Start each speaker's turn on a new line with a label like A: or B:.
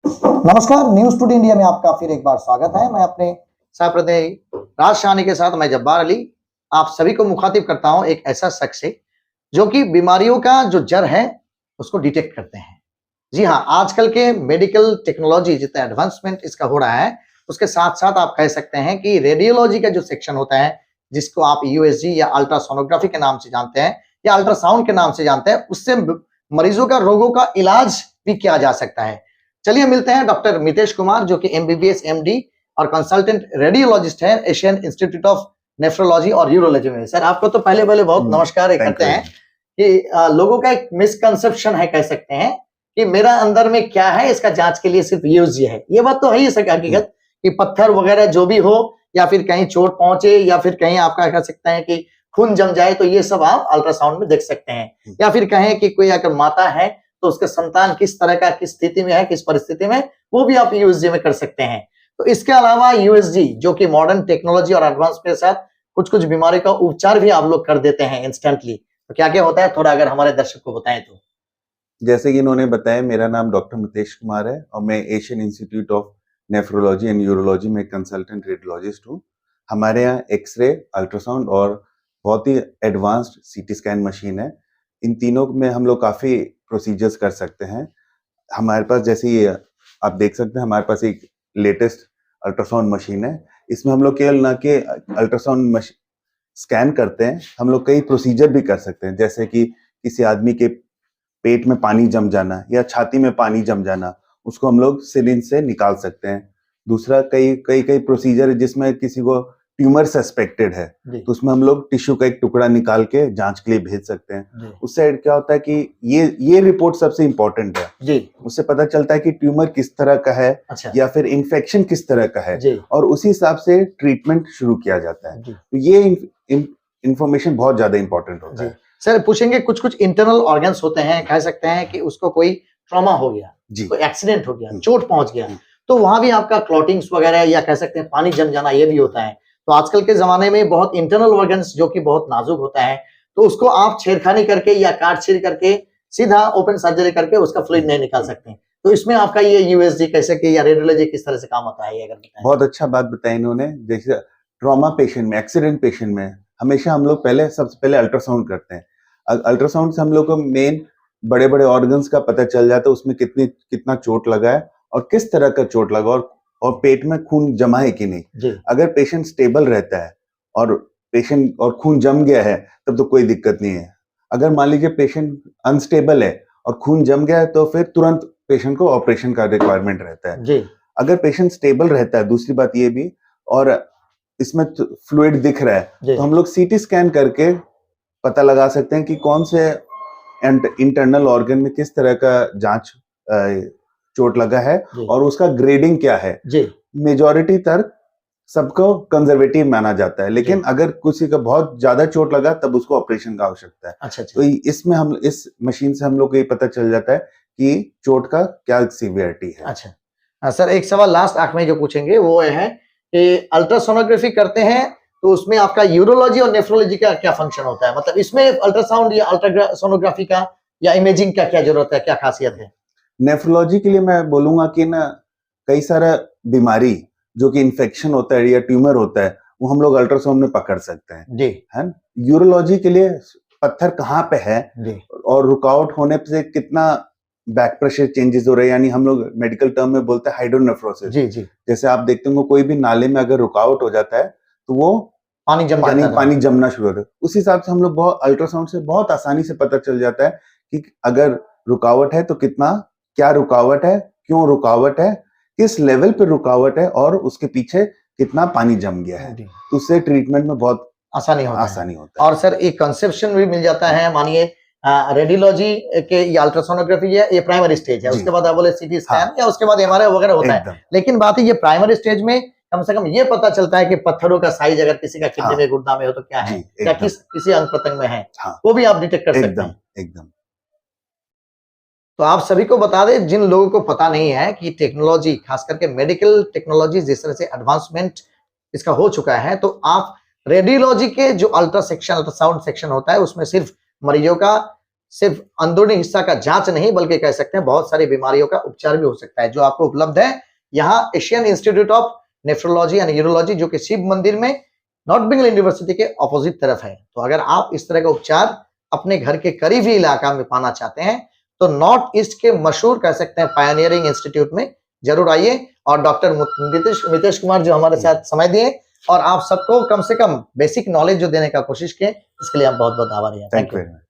A: नमस्कार, news today India में आपका फिर एक बार स्वागत है। मैं अपने सहप्रतिनिधि राज शानी के साथ मैं जब्बार अली आप सभी को मुखातिब करता हूं एक ऐसा शख्स से जो कि बीमारियों का जो जड़ है उसको डिटेक्ट करते हैं। जी हाँ, आजकल के मेडिकल टेक्नोलॉजी जितना एडवांसमेंट इसका हो रहा है, उसके साथ-साथ आप कह सकते हैं कि रेडियोलॉजी का जो सेक्शन होता है, जिसको आप यूएसजी या अल्ट्रासोनोग्राफी के नाम से जानते हैं या अल्ट्रासाउंड के नाम से जानते हैं, उससे मरीजों का रोगों का इलाज भी किया जा सकता है। चलिए मिलते हैं डॉक्टर मितेश कुमार जो कि एमबीबीएस एमडी और कंसल्टेंट रेडियोलॉजिस्ट है एशियन इंस्टीट्यूट ऑफ नेफ्रोलॉजी और यूरोलॉजी में। सर आपको तो पहले बहुत नमस्कार करते हैं कि लोगों का एक मिसकंसेप्शन है, कह सकते हैं कि मेरा अंदर में क्या है इसका जांच के लिए सिर्फ यूएसजी है। ये बात तो है ही सर हकीकत कि पत्थर वगैरह जो भी हो या फिर कहीं चोट पहुंचे या फिर कहीं आपका कह सकते हैं कि खून जम जाए तो ये सब आप अल्ट्रासाउंड में देख सकते हैं। या फिर कहें कि कोई अगर माता है तो उसके संतान किस तरह का किस स्थिति में है, किस परिस्थिति में, वो भी आप यूएसजी में कर सकते हैं। तो इसके अलावा यूएसजी जो कि मॉडर्न टेक्नोलॉजी और एडवांस के साथ कुछ बीमारी का उपचार भी आप लोग कर देते हैं इंस्टेंटली। तो क्या क्या होता है थोड़ा अगर हमारे दर्शक को बताएं तो।
B: जैसे कि इन्होंने बताया, मेरा नाम डॉक्टर मितेश कुमार है और मैं Asian institute of nephrology and urology में कंसल्टेंट रेडियोलॉजिस्ट हूँ। हमारे यहाँ एक्सरे, अल्ट्रासाउंड और बहुत ही एडवांस्ड सीटी स्कैन मशीन है। इन तीनों में हम लोग काफ़ी प्रोसीजर्स कर सकते हैं। हमारे पास जैसे ये आप देख सकते हैं, हमारे पास एक लेटेस्ट अल्ट्रासाउंड मशीन है। इसमें हम लोग केवल ना कि अल्ट्रासाउंड स्कैन करते हैं, हम लोग कई प्रोसीजर भी कर सकते हैं। जैसे कि किसी आदमी के पेट में पानी जम जाना या छाती में पानी जम जाना, उसको हम लोग सिरिंज से निकाल सकते हैं। दूसरा कई प्रोसीजर है जिसमें किसी को ट्यूमर सस्पेक्टेड है तो उसमें हम लोग टिश्यू का एक टुकड़ा निकाल के जांच के लिए भेज सकते हैं। उससे क्या होता है कि ये रिपोर्ट सबसे इम्पोर्टेंट है जी। उससे पता चलता है कि ट्यूमर किस तरह का है या फिर इन्फेक्शन किस तरह का है और उसी हिसाब से ट्रीटमेंट शुरू किया जाता है। तो ये इंफॉर्मेशन बहुत ज्यादा इंपॉर्टेंट होता है।
A: सर पूछेंगे कुछ इंटरनल ऑर्गन्स होते हैं, कह सकते हैं कि उसको कोई ट्रॉमा हो गया, कोई एक्सीडेंट हो गया, चोट पहुंच गया, तो वहां भी आपका क्लॉटिंग्स वगैरह या कह सकते हैं पानी जम जाना ये भी होता है। तो आजकल के जमाने में बहुत इंटरनल ऑर्गन्स जो कि बहुत नाजुक होता है, तो उसको आप छेड़खानी करके या काट छील करके सीधा ओपन सर्जरी करके उसका फ्लूइड नहीं निकाल सकते। तो इसमें आपका ये यूएसजी कैसे कि या रेडियोलॉजी किस तरह से काम आता है, ये अगर बताएं।
B: बहुत अच्छा बात बताया इन्होंने। जैसे ट्रॉमा पेशेंट में, एक्सीडेंट पेशेंट में हमेशा हम लोग सबसे पहले अल्ट्रासाउंड करते हैं। अल्ट्रासाउंड से हम लोग को मेन बड़े ऑर्गन्स का पता चल जाता है, उसमें कितना चोट लगा है और किस तरह का चोट लगा और पेट में खून जमा है कि नहीं। अगर पेशेंट स्टेबल रहता है और खून जम गया है तब तो कोई दिक्कत नहीं है। अगर मान लीजिए पेशेंट अनस्टेबल है और खून जम गया है तो फिर तुरंत पेशेंट को ऑपरेशन का रिक्वायरमेंट रहता है। अगर पेशेंट स्टेबल रहता है, दूसरी बात ये भी, और इसमें फ्लूइड दिख रहा है तो हम लोग सीटी स्कैन करके पता लगा सकते हैं कि कौन से इंटरनल ऑर्गन में किस तरह का चोट लगा है और उसका ग्रेडिंग क्या है। मेजॉरिटी तक सबको कंजर्वेटिव माना जाता है, लेकिन अगर किसी का बहुत ज्यादा चोट लगा तब उसको ऑपरेशन का आवश्यकता है। अच्छा। तो इसमें हम इस मशीन से हम लोग को ये पता चल जाता है कि चोट का क्या सीवियरिटी है।
A: अच्छा सर, एक सवाल लास्ट आंख में जो पूछेंगे वो है कि अल्ट्रासोनोग्राफी करते हैं तो उसमें आपका यूरोलॉजी और नेफ्रोलॉजी का क्या फंक्शन होता है? मतलब इसमें अल्ट्रासाउंड या अल्ट्रासोनोग्राफी का या इमेजिंग का क्या जरूरत है, क्या खासियत है?
B: नेफ्रोलॉजी के लिए मैं बोलूंगा कि ना, कई सारा बीमारी जो कि इन्फेक्शन होता है या ट्यूमर होता है वो हम लोग अल्ट्रासाउंड में पकड़ सकते हैं जी, है। यूरोलॉजी के लिए पत्थर कहाँ पे है और रुकावट होने से कितना बैक प्रेशर चेंजेस हो रहे हैं, यानी हम लोग मेडिकल टर्म में बोलते हैं हाइड्रोनेफ्रोसिस जी। जैसे आप देखते होंगे कोई भी नाले में अगर रुकावट हो जाता है तो वो पानी जमना शुरू होता है। उस हिसाब से हम लोग अल्ट्रासाउंड से बहुत आसानी से पता चल जाता है कि अगर रुकावट है तो क्या रुकावट है, क्यों रुकावट है, किस लेवल पे रुकावट है और उसके पीछे कितना पानी जम गया है। तो उससे ट्रीटमेंट में बहुत आसानी होता है।
A: और सर एक कंसेप्शन भी मिल जाता है। मानिए रेडियोलॉजी के या अल्ट्रासोनोग्राफी ये प्राइमरी स्टेज है, उसके बाद आप बोले सीटी स्कैन या उसके बाद एमआरआई वगैरह होता है। लेकिन बात है ये प्राइमरी स्टेज में कम से कम ये पता चलता है कि पत्थरों का साइज अगर किसी का किडनी में, गुर्दा में हो तो क्या है, या किसी अंग प्रत्यंग में है, वो भी आप डिटेक्ट कर सकते हैं।
B: एकदम।
A: तो आप सभी को बता दें, जिन लोगों को पता नहीं है कि टेक्नोलॉजी, खास करके मेडिकल टेक्नोलॉजी जिस तरह से एडवांसमेंट इसका हो चुका है, तो आप रेडियोलॉजी के जो अल्ट्रासाउंड सेक्शन होता है उसमें सिर्फ मरीजों का सिर्फ अंदरूनी हिस्सा का जांच नहीं बल्कि कह सकते हैं बहुत सारी बीमारियों का उपचार भी हो सकता है, जो आपको उपलब्ध है यहाँ Asian institute of nephrology and urology, जो कि शिव मंदिर में नॉर्थ बंगाल यूनिवर्सिटी के ऑपोजिट तरफ है। तो अगर आप इस तरह का उपचार अपने घर के करीबी इलाका में पाना चाहते हैं तो नॉर्थ ईस्ट के मशहूर कह सकते हैं पायनियरिंग इंस्टीट्यूट में जरूर आइए। और डॉक्टर मितेश कुमार जो हमारे साथ समय दिए और आप सबको कम से कम बेसिक नॉलेज जो देने का कोशिश किए, इसके लिए हम बहुत बहुत आभारी हैं।
B: Thank you very much.